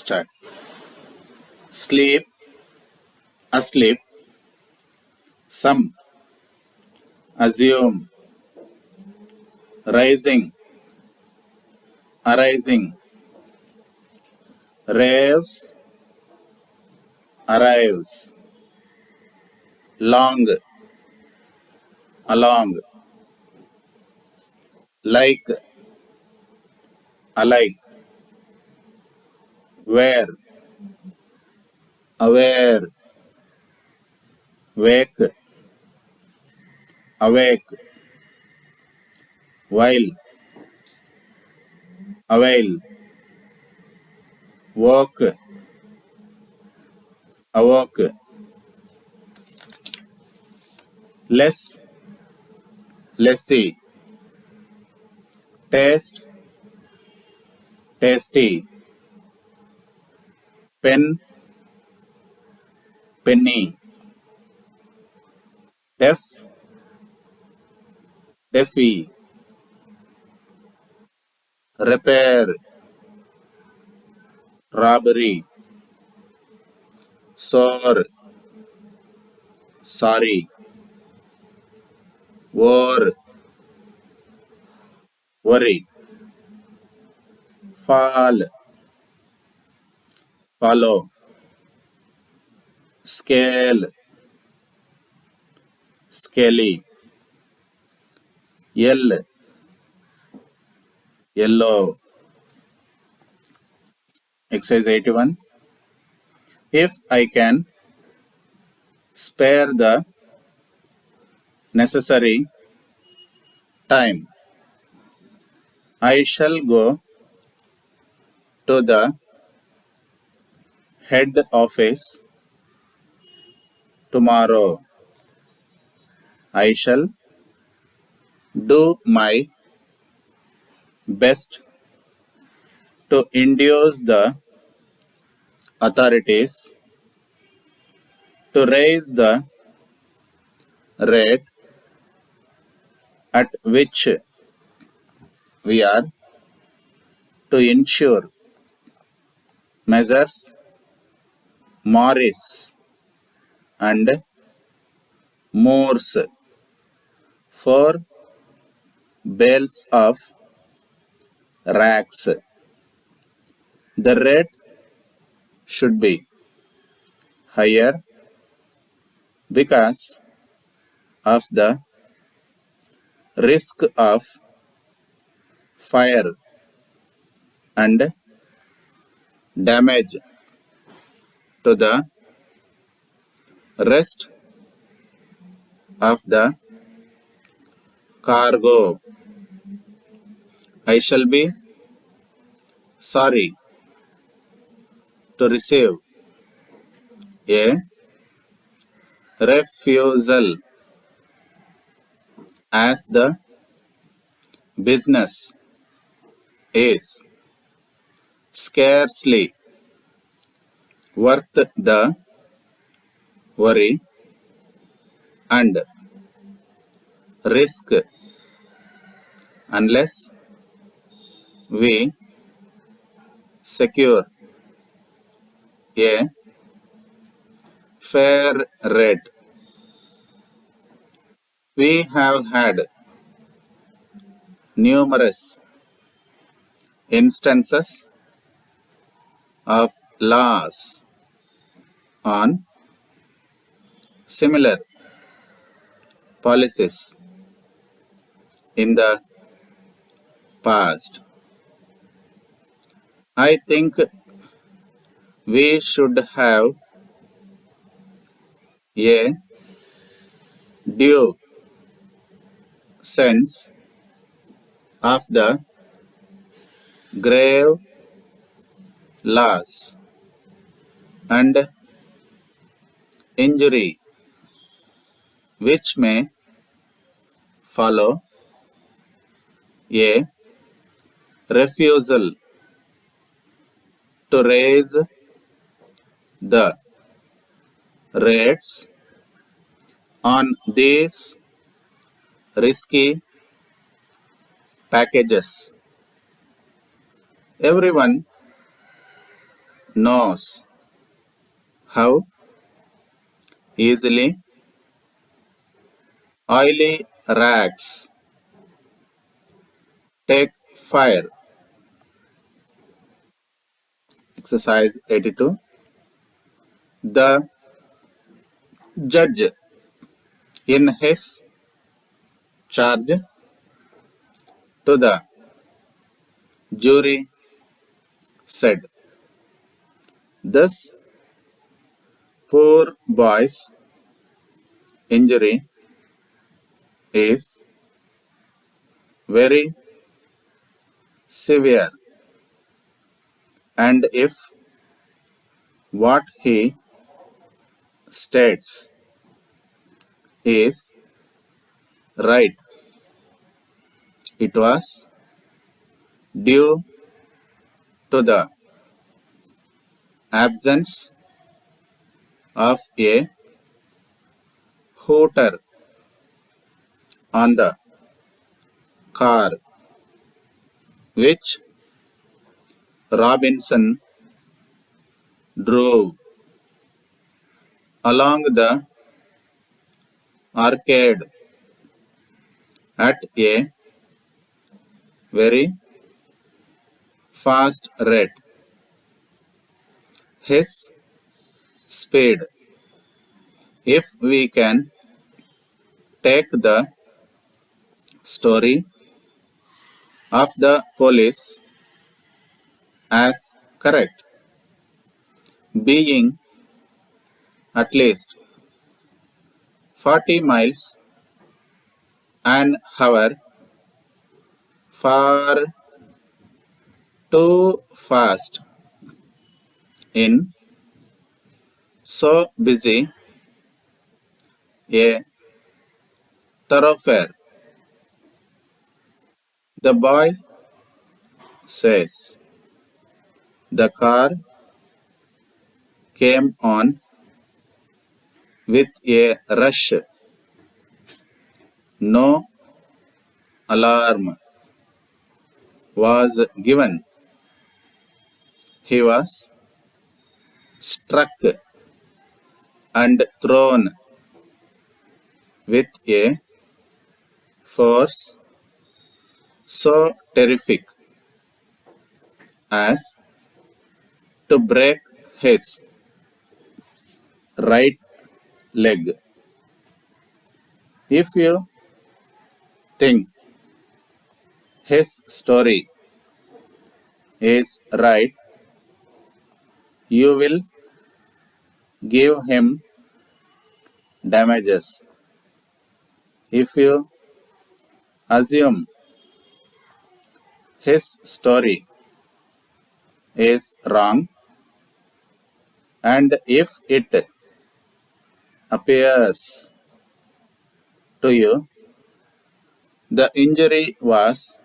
Start. Sleep, asleep, some, assume, rising, arising, raves, arrives, long, along, like, alike, where, aware, wake, awake, while, avail, woke, awoke, less, lessee, taste, tasty, pen, penny, deaf, deafy, repair, robbery, sore, sorry, war, worry, fall, follow, scale, scaly, yell, yellow. Exercise 81. If I can spare the necessary time, I shall go to the head office tomorrow. I shall do my best to induce the authorities to raise the rate at which we are to ensure Messrs. Morris and Morse for bales of rags. The rate should be higher because of the risk of fire and damage to the rest of the cargo. I shall be sorry to receive a refusal as the business is scarcely worth the worry and risk unless we secure a fair rate. We have had numerous instances of laws on similar policies in the past. I think we should have a due sense of the grave loss and injury which may follow a refusal to raise the rates on these risky packages. Everyone knows how easily oily rags take fire. Exercise 82. The judge in his charge to the jury said, this poor boy's injury is very severe, and if what he states is right, it was due to the absence of a hooter on the car which Robinson drove along the arcade at a very fast rate. His speed, if we can take the story of the police as correct, being at least 40 miles an hour, far too fast in so busy a thoroughfare. The boy says the car came on with a rush. No alarm was given. He was struck and thrown with a force so terrific as to break his right leg. If you think his story is right, you will give him damages. If you assume his story is wrong, and if it appears to you the injury was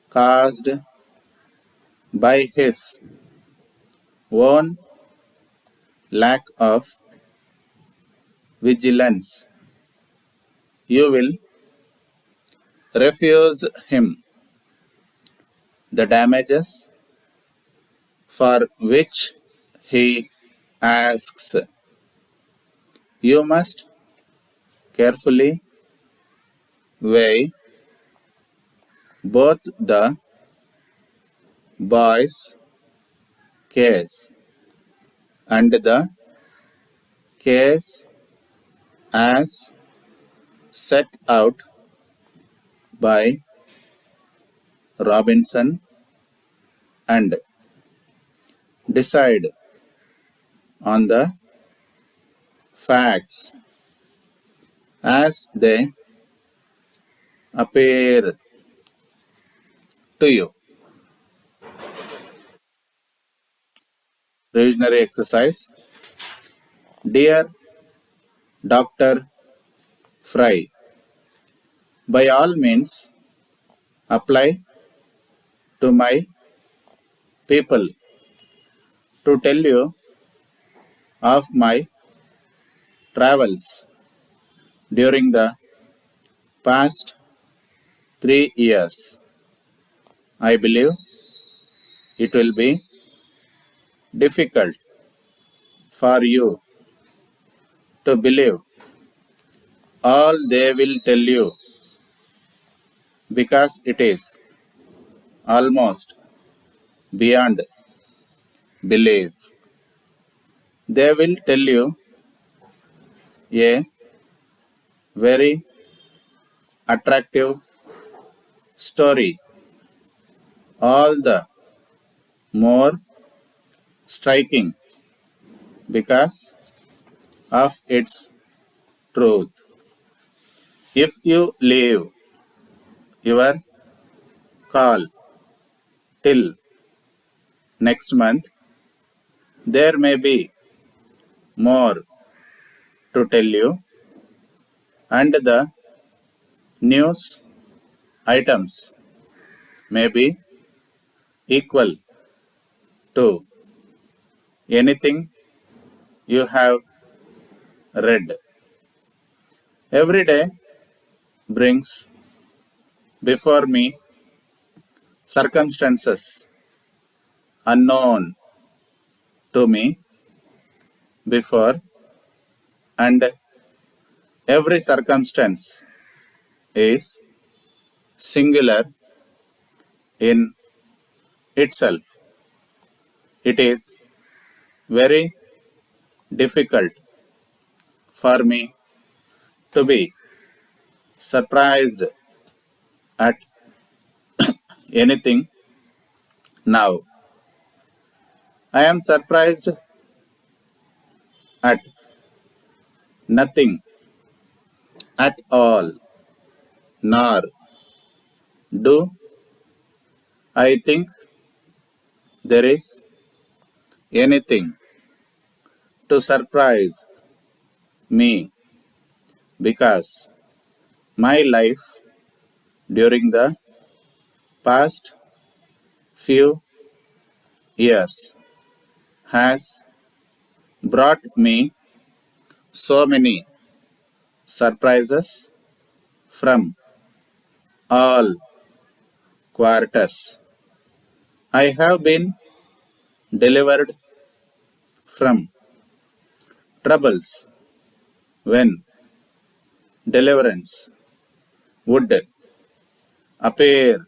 caused by his own lack of vigilance, you will refuse him the damages for which he asks. You must carefully weigh both the boy's case and the case as set out by Robinson and decide on the facts as they appear to you. Revisionary exercise. Dear Dr. Fry, by all means apply to my people to tell you of my travels during the past 3 years. I believe it will be difficult for you to believe all they will tell you because it is almost beyond belief. They will tell you a very attractive story, all the more striking because of its truth. If you leave your call till next month, there may be more to tell you, and the news items may be equal to anything you have read. Every day brings before me circumstances unknown to me before, and every circumstance is singular in itself. It is very difficult for me to be surprised at anything now. I am surprised at nothing at all, nor do I think there is anything to surprise me because my life during the past few years has brought me so many surprises from all quarters. I have been delivered from troubles when deliverance would appear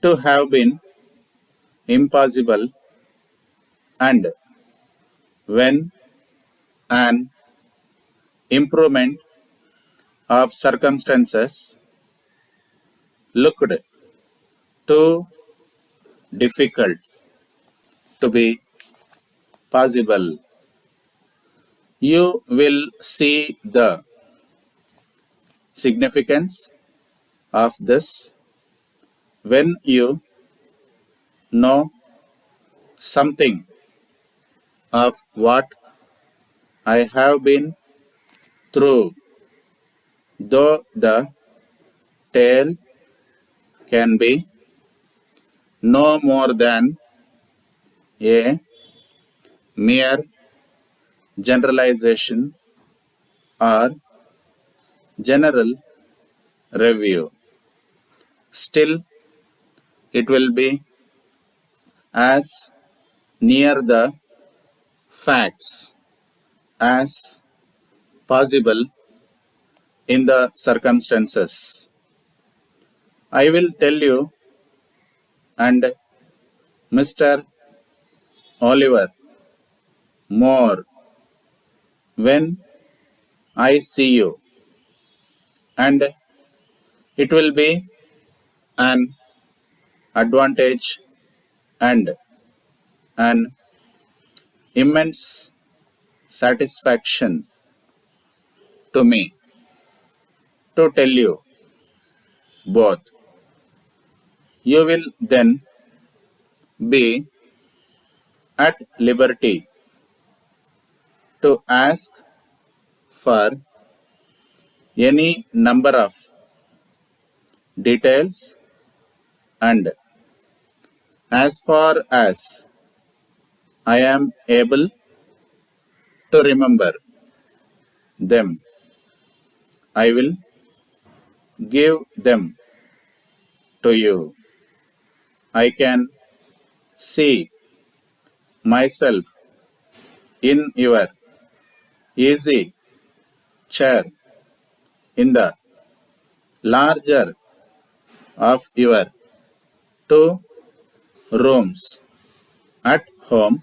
to have been impossible, and when an improvement of circumstances looked too difficult to be possible. You will see the significance of this when you know something of what I have been through, though the tale can be no more than a mere generalization or general review. Still, it will be as near the facts as possible in the circumstances. I will tell you, and Mr. Oliver, more when I see you, and it will be an advantage and an immense satisfaction to me to tell you both. You will then be at liberty to ask for any number of details, and as far as I am able to remember them, I will give them to you. I can see myself in your easy chair in the larger of your two rooms at home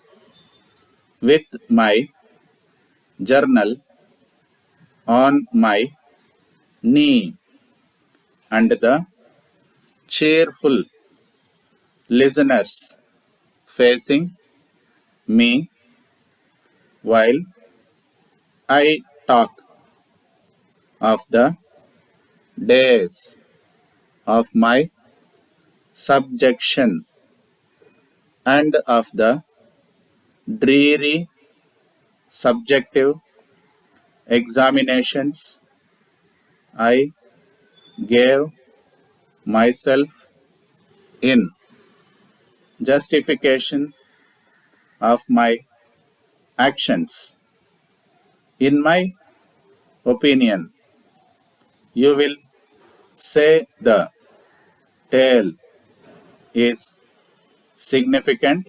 with my journal on my knee and the cheerful listeners facing me while I talk of the days of my subjection and of the dreary subjective examinations I gave myself in justification of my actions. In my opinion, you will say the tale is significant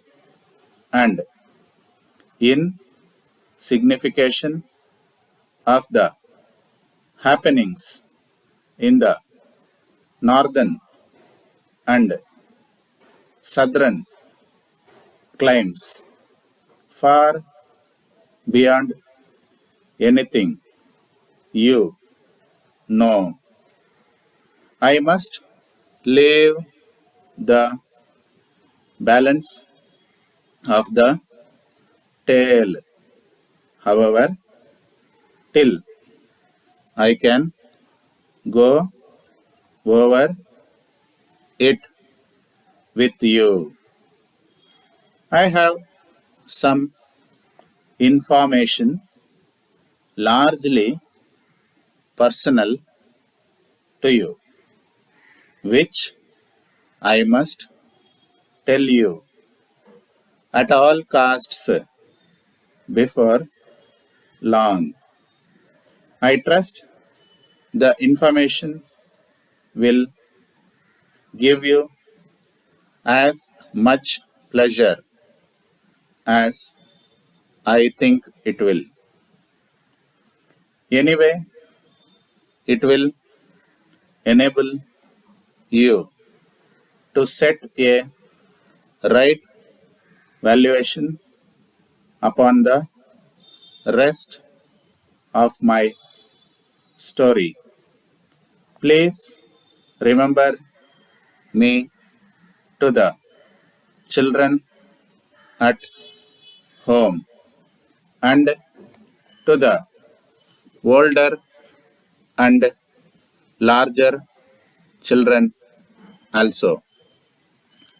and in signification of the happenings in the northern and southern climes far beyond anything you know. I must leave the balance of the tale, however, till I can go over it with you. I have some information largely personal to you, which I must tell you at all costs before long. I trust the information will give you as much pleasure as I think it will. Anyway, it will enable you to set a right valuation upon the rest of my story. Please remember me to the children at home and to the older and larger children also.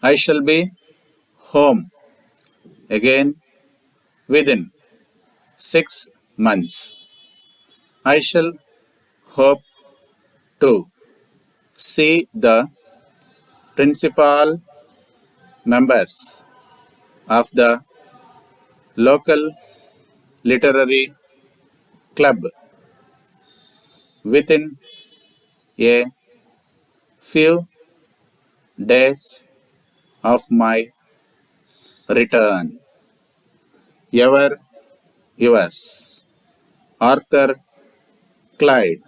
I shall be home again within 6 months. I shall hope to see the principal members of the local literary club within a few days of my return. Ever yours, Arthur Clyde.